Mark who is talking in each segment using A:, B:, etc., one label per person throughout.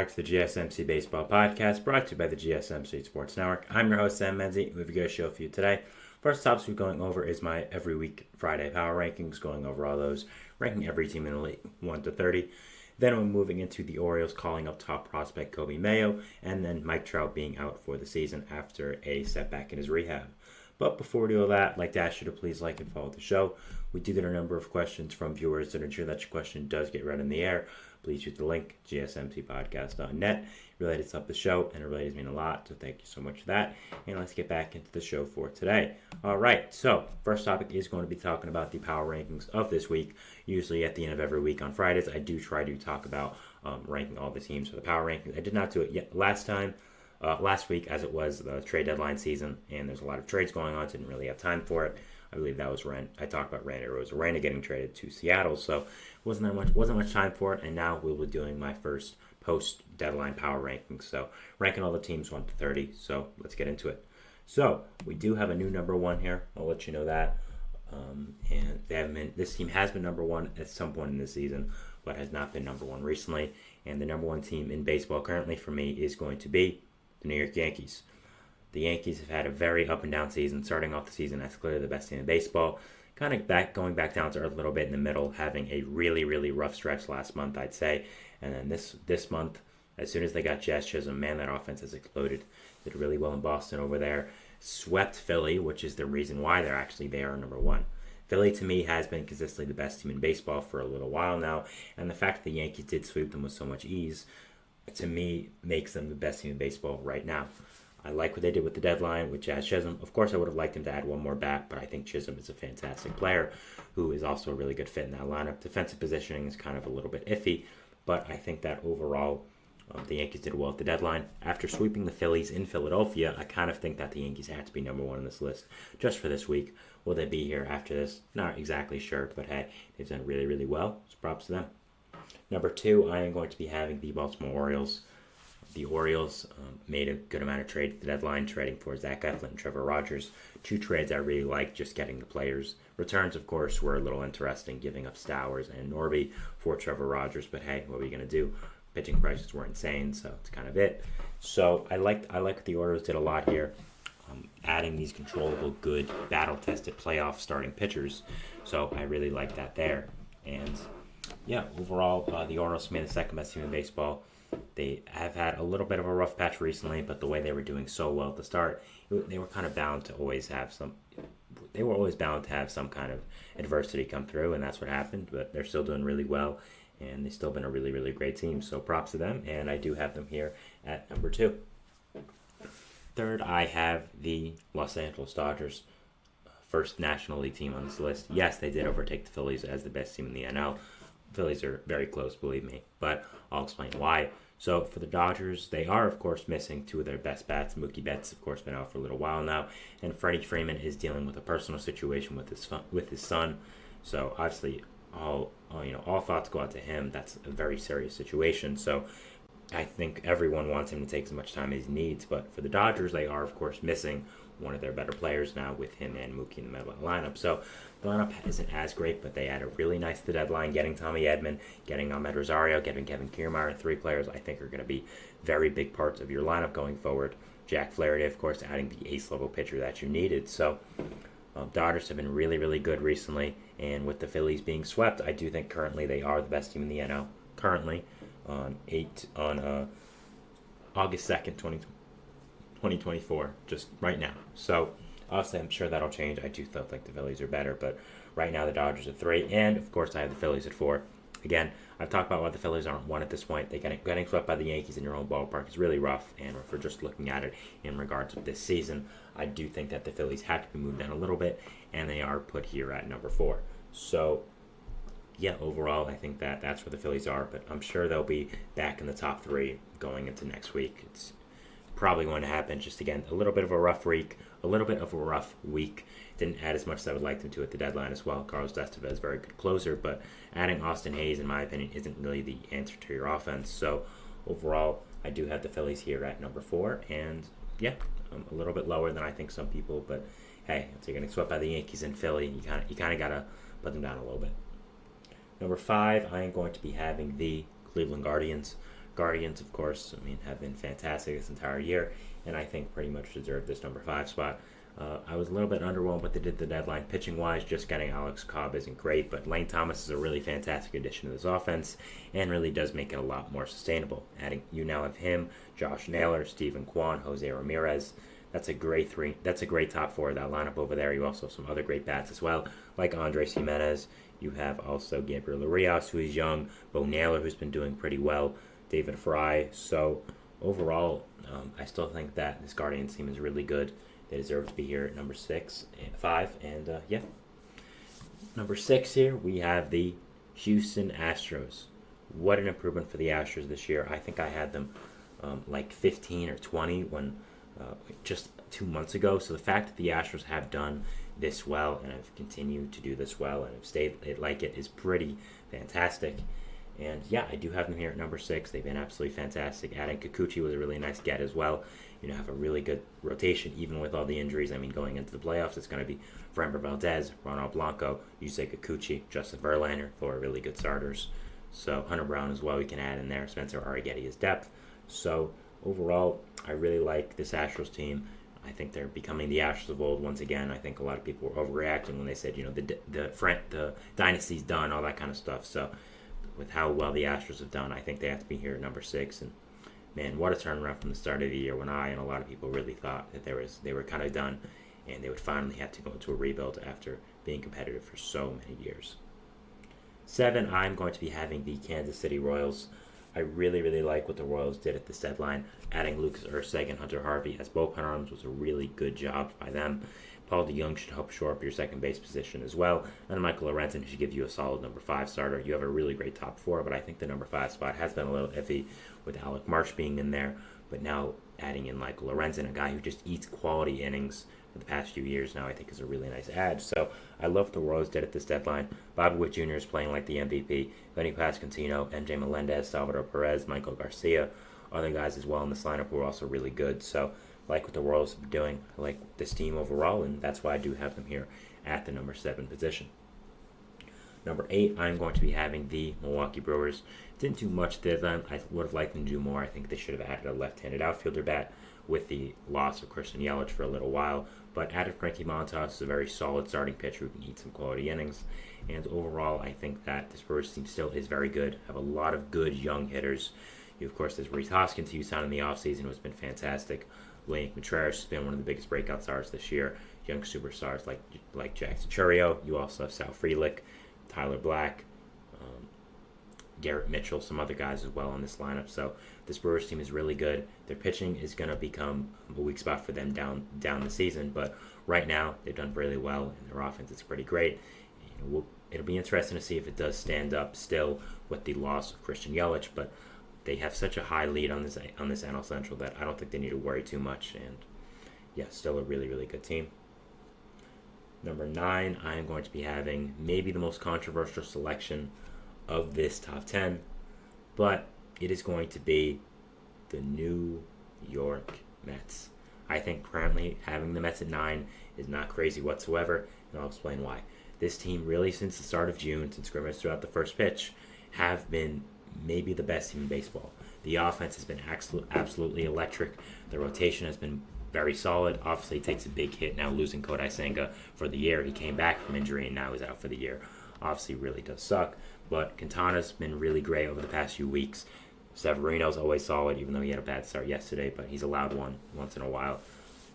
A: back to the GSMC Baseball Podcast, brought to you by the GSMC Sports Network. I'm your host, Sam Menzie. We have a good show for you today. First topic we're going over is my every week Friday power rankings, going over all those, ranking every team in the league 1 to 30. Then we're moving into the Orioles calling up top prospect Kobe Mayo, and then Mike Trout being out for the season after a setback in his rehab. But before we do all that, I'd like to ask you to please like and follow the show. We do get a number of questions from viewers to ensure that your question does get read in the air. Please use the link, gsmcpodcast.net. It really does help the show, and it really does mean a lot, so thank you so much for that. And let's get back into the show for today. All right, so first topic is going to be talking about the power rankings of this week. Usually at the end of every week on Fridays, I do try to talk about ranking all the teams for the power rankings. I did not do it yet last week, as it was the trade deadline season, and there's a lot of trades going on, so didn't really have time for it. I believe that was I talked about Randy Arozarena getting traded to Seattle, so wasn't much time for it. And now we'll be doing my first post deadline power rankings, so ranking all the teams 1 to 30. So let's get into it. So we do have a new number one here. I'll let you know that. And this team has been number one at some point in the season, but has not been number one recently. And the number one team in baseball currently for me is going to be the New York Yankees. The Yankees have had a very up and down season, starting off the season as clearly the best team in baseball, kind of going back down to earth a little bit in the middle, having a really, really rough stretch last month, I'd say. And then this month, as soon as they got Jazz Chisholm, man, that offense has exploded. Did really well in Boston over there. Swept Philly, which is the reason why they are number one. Philly, to me, has been consistently the best team in baseball for a little while now, and the fact that the Yankees did sweep them with so much ease, to me, makes them the best team in baseball right now. I like what they did with the deadline with Jazz Chisholm. Of course, I would have liked him to add one more bat, but I think Chisholm is a fantastic player who is also a really good fit in that lineup. Defensive positioning is kind of a little bit iffy, but I think that overall the Yankees did well at the deadline. After sweeping the Phillies in Philadelphia, I kind of think that the Yankees had to be number one on this list just for this week. Will they be here after this? Not exactly sure, but hey, they've done really, really well, so props to them. Number two, I am going to be having the Baltimore Orioles. The Orioles made a good amount of trades at the deadline, trading for Zach Eflin and Trevor Rogers. Two trades I really liked, just getting the players. Returns, of course, were a little interesting, giving up Stowers and Norby for Trevor Rogers. But hey, what are we going to do? Pitching prices were insane, so it's kind of it. So I like what the Orioles did a lot here, adding these controllable, good, battle-tested playoff starting pitchers. So I really like that there. And yeah, overall, the Orioles made the second best team in baseball. They have had a little bit of a rough patch recently, but the way they were doing so well at the start, they were kind of bound to always have some. They were always bound to have some kind of adversity come through, and that's what happened. But they're still doing really well, and they've still been a really, really great team. So props to them, and I do have them here at number two. Third, I have the Los Angeles Dodgers, first National League team on this list. Yes, they did overtake the Phillies as the best team in the NL. Phillies are very close, believe me, but I'll explain why. So for the Dodgers, they are, of course, missing two of their best bats. Mookie Betts, of course, been out for a little while now, and Freddie Freeman is dealing with a personal situation with his son. So obviously, all thoughts go out to him. That's a very serious situation. So I think everyone wants him to take as much time as he needs. But for the Dodgers, they are, of course, missing one of their better players now with him and Mookie in the middle of the lineup. So the lineup isn't as great, but they added really nice to the deadline, getting Tommy Edman, getting Ahmed Rosario, getting Kevin Kiermaier, three players I think are going to be very big parts of your lineup going forward. Jack Flaherty, of course, adding the ace-level pitcher that you needed. So Dodgers have been really, really good recently, and with the Phillies being swept, I do think currently they are the best team in the NL. Currently, on August 2nd, 2024, just right now. So obviously I'm sure that'll change. I do still think the Phillies are better, but right now the Dodgers are 3, and of course I have the Phillies at 4. Again, I've talked about why the Phillies aren't 1 at this point. Getting swept by the Yankees in your own ballpark is really rough, and if we're just looking at it in regards to this season, I do think that the Phillies have to be moved down a little bit, and they are put here at number 4. So yeah, overall, I think that that's where the Phillies are, but I'm sure they'll be back in the top 3 going into next week. It's probably going to happen. Just again, a little bit of a rough week. Didn't add as much as I would like them to at the deadline as well. Carlos Estevez, very good closer, but adding Austin Hayes, in my opinion, isn't really the answer to your offense. So overall, I do have the Phillies here at number 4, and yeah, a little bit lower than I think some people, but hey, if you're getting swept by the Yankees and Philly, you kind of gotta put them down a little bit. Number 5, I am going to be having the Cleveland Guardians. Guardians, of course, have been fantastic this entire year, and I think pretty much deserve this number 5 spot. I was a little bit underwhelmed what they did the deadline pitching-wise. Just getting Alex Cobb isn't great, but Lane Thomas is a really fantastic addition to this offense and really does make it a lot more sustainable. You now have him, Josh Naylor, Stephen Kwan, Jose Ramirez. That's a great three. That's a great top four of that lineup over there. You also have some other great bats as well, like Andres Jimenez. You have also Gabriel Urias, who is young, Bo Naylor, who's been doing pretty well, David Fry. So overall, I still think that this Guardians team is really good. They deserve to be here at number 5, and number 6 here, we have the Houston Astros. What an improvement for the Astros this year. I think I had them like 15 or 20 when just 2 months ago. So the fact that the Astros have done this well and have continued to do this well and have stayed like it is pretty fantastic. And yeah, I do have them here at number 6. They've been absolutely fantastic. Adding Kikuchi was a really nice get as well. Have a really good rotation, even with all the injuries. Going into the playoffs, it's going to be Framber Valdez, Ronald Blanco, Yusei Kikuchi, Justin Verlander, 4 really good starters. So Hunter Brown as well, we can add in there. Spencer Arrighetti is depth. So overall, I really like this Astros team. I think they're becoming the Astros of old once again. I think a lot of people were overreacting when they said, the dynasty's done, all that kind of stuff. So with how well the Astros have done, I think they have to be here at number 6. And man, what a turnaround from the start of the year when I and a lot of people really thought that they were kind of done and they would finally have to go into a rebuild after being competitive for so many years. 7, I'm going to be having the Kansas City Royals. I really, really like what the Royals did at this deadline. Adding Lucas Erceg and Hunter Harvey as bullpen arms was a really good job by them. Paul DeJong should help shore up your second base position as well. And Michael Lorenzen should give you a solid number 5 starter. You have a really great top 4, but I think the number 5 spot has been a little iffy with Alec Marsh being in there. But now adding in Michael Lorenzen, a guy who just eats quality innings for the past few years now, I think is a really nice add. So I love what the Royals did at this deadline. Bobby Witt Jr. is playing like the MVP. Benny Pascantino, MJ Melendez, Salvador Perez, Michael Garcia, other guys as well in this lineup who are also really good. So I like what the Royals have been doing. I like this team overall, and that's why I do have them here at the number 7 position. Number 8, I'm going to be having the Milwaukee Brewers. Didn't do much this time. I would have liked them to do more. I think they should have added a left-handed outfielder bat with the loss of Christian Yelich for a little while. But added Frankie Montas is a very solid starting pitcher who can eat some quality innings. And overall, I think that this Brewers team still is very good. Have a lot of good young hitters. Of course, there's Rhys Hoskins, who you signed in the offseason, who has been fantastic. William Contreras has been one of the biggest breakout stars this year. Young superstars like Jackson Chourio. You also have Sal Frelick, Tyler Black, Garrett Mitchell, some other guys as well on this lineup. So this Brewers team is really good. Their pitching is going to become a weak spot for them down the season, but right now they've done really well, and their offense is pretty great. It'll be interesting to see if it does stand up still with the loss of Christian Yelich, but they have such a high lead on this NL Central that I don't think they need to worry too much. And yeah, still a really, really good team. Number 9, I am going to be having maybe the most controversial selection of this top 10, but it is going to be the New York Mets. I think currently having the Mets at 9 is not crazy whatsoever, and I'll explain why. This team really, since the start of June, since scrimmage throughout the first pitch, have been maybe the best team in baseball. The offense has been absolutely electric. The rotation has been very solid. Obviously, it takes a big hit now losing Kodai Senga for the year. He came back from injury and now he's out for the year. Obviously, really does suck. But Quintana's been really great over the past few weeks. Severino's always solid, even though he had a bad start yesterday, but he's allowed one once in a while.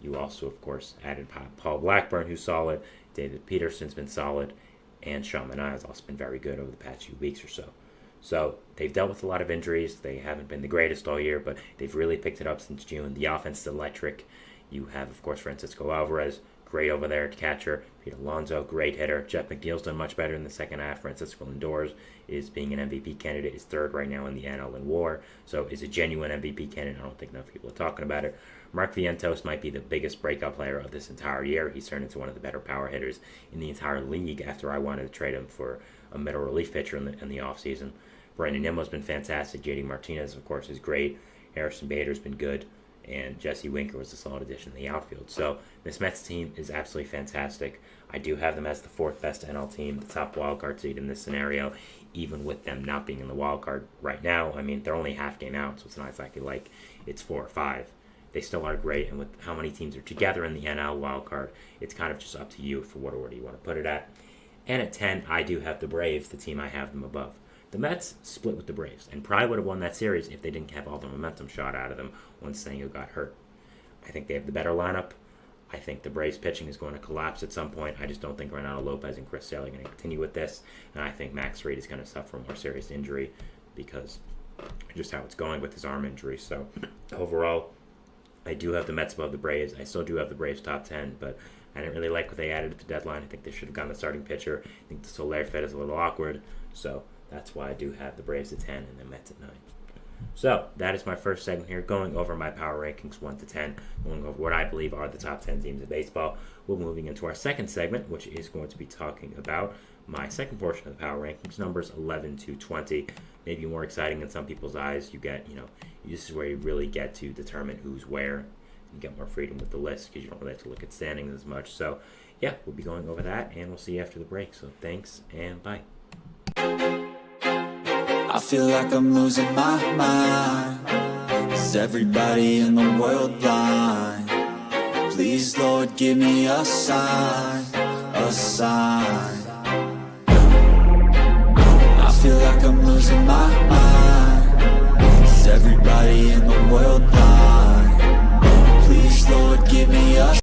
A: You also, of course, added Paul Blackburn, who's solid. David Peterson's been solid. And Sean Manaea has also been very good over the past few weeks or so. So they've dealt with a lot of injuries. They haven't been the greatest all year, but they've really picked it up since June. The offense is electric. You have, of course, Francisco Alvarez, great over there at catcher. Pete Alonso, great hitter. Jeff McNeil's done much better in the second half. Francisco Lindor is being an MVP candidate. Is third right now in the NL in WAR. So is a genuine MVP candidate. I don't think enough people are talking about it. Mark Vientos might be the biggest breakout player of this entire year. He's turned into one of the better power hitters in the entire league after I wanted to trade him for a middle relief pitcher in the offseason. Brandon Nimmo's been fantastic. JD Martinez, of course, is great. Harrison Bader's been good. and Jesse Winker was a solid addition in the outfield. So this Mets team is absolutely fantastic. I do have them as the fourth best NL team, the top wildcard seed in this scenario, even with them not being in the wildcard right now. I mean, they're only half game out, so it's not exactly like it's 4 or 5. They still are great, and with how many teams are together in the NL wildcard, it's kind of just up to you for what order you want to put it at. And at 10, I do have the Braves, the team I have them above. The Mets split with the Braves, and probably would have won that series if they didn't have all the momentum shot out of them once Senga got hurt. I think they have the better lineup. I think the Braves pitching is going to collapse at some point. I just don't think Reynaldo Lopez and Chris Sale are going to continue with this, and I think Max Fried is going to suffer a more serious injury because just how it's going with his arm injury. So overall, I do have the Mets above the Braves. I still do have the Braves top 10, but I didn't really like what they added at the deadline. I think they should have gotten the starting pitcher. I think the Soler fit is a little awkward, so that's why I do have the Braves at 10 and the Mets at 9. So that is my first segment here, going over my power rankings 1 to 10, going over what I believe are the top 10 teams of baseball. We're moving into our second segment, which is going to be talking about my second portion of the power rankings, numbers 11 to 20. Maybe more exciting in some people's eyes. You get, this is where you really get to determine who's where and get more freedom with the list because you don't really have to look at standings as much. So, yeah, we'll be going over that, and we'll see you after the break. So thanks, and bye.
B: I feel like I'm losing my mind. Is everybody in the world blind? Please, Lord, give me a sign, a sign. I feel like I'm losing my mind.